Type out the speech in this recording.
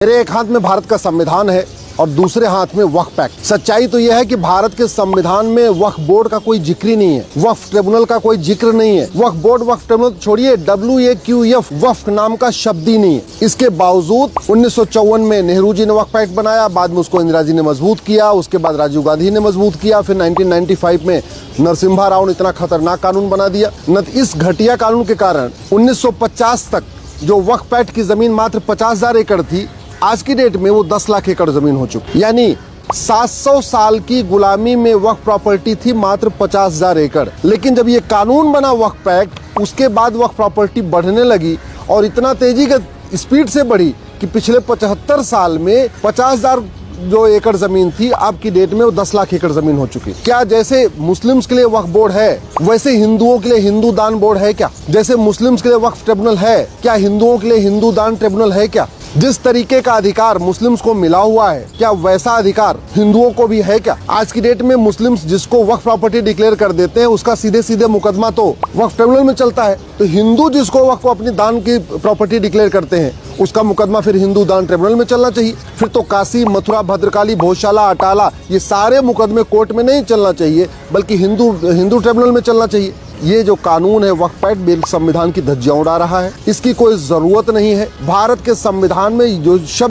मेरे एक हाथ में भारत का संविधान है और दूसरे हाथ में वक्फ एक्ट। सच्चाई तो यह है कि भारत के संविधान में वक्फ बोर्ड का कोई जिक्र ही नहीं है, वक्फ ट्रिब्यूनल का कोई जिक्र नहीं है। वक्फ बोर्ड, वक्फ ट्रिब्यूनल छोड़िए, WAQF वक्फ नाम का शब्द ही नहीं है। इसके बावजूद 1954 में नेहरू जी ने वक्फ एक्ट बनाया, बाद में उसको इंदिरा जी ने मजबूत किया, उसके बाद राजीव गांधी ने मजबूत किया, फिर 1995 में नरसिम्हा राव ने इतना खतरनाक कानून बना दिया। इस घटिया कानून के कारण 1950 तक जो वक्फ एक्ट की जमीन मात्र 50,000 एकड़ थी, आज की डेट में वो 10 लाख एकड़ जमीन हो चुकी। यानी 700 साल की गुलामी में वक्फ प्रॉपर्टी थी मात्र 50,000 एकड़। लेकिन जब ये कानून बना वक्फ एक्ट, उसके बाद वक्फ प्रॉपर्टी बढ़ने लगी और इतना तेजी के स्पीड से बढ़ी कि पिछले 75 साल में 50,000 जो एकड़ जमीन थी, आपकी डेट में वो 10 लाख एकड़ जमीन हो चुकी। क्या जैसे मुस्लिम्स के लिए वक्फ बोर्ड है, वैसे हिंदुओं के लिए हिंदू दान बोर्ड है क्या? जैसे मुस्लिम्स के लिए वक्फ ट्रिब्यूनल है, क्या हिंदुओं के लिए हिंदू दान ट्रिब्यूनल है क्या? जिस तरीके का अधिकार मुस्लिम्स को मिला हुआ है, क्या वैसा अधिकार हिंदुओं को भी है क्या? आज की डेट में मुस्लिम्स जिसको वक्फ प्रॉपर्टी डिक्लेयर कर देते हैं, उसका सीधे सीधे मुकदमा तो वक्फ ट्रिब्यूनल में चलता है। तो हिंदू जिसको वक्फ अपनी दान की प्रॉपर्टी डिक्लेयर करते हैं, उसका मुकदमा फिर हिंदू दान ट्रिब्यूनल में चलना चाहिए। फिर तो काशी, मथुरा, भद्रकाली, भोजशाला, अटाला, ये सारे मुकदमे कोर्ट में नहीं चलना चाहिए, बल्कि हिंदू ट्रिब्यूनल में चलना चाहिए। ये जो कानून है वक्फ एक्ट, संविधान की धज्जियां उड़ा रहा है। इसकी कोई जरूरत नहीं है। भारत के संविधान में जो शब्द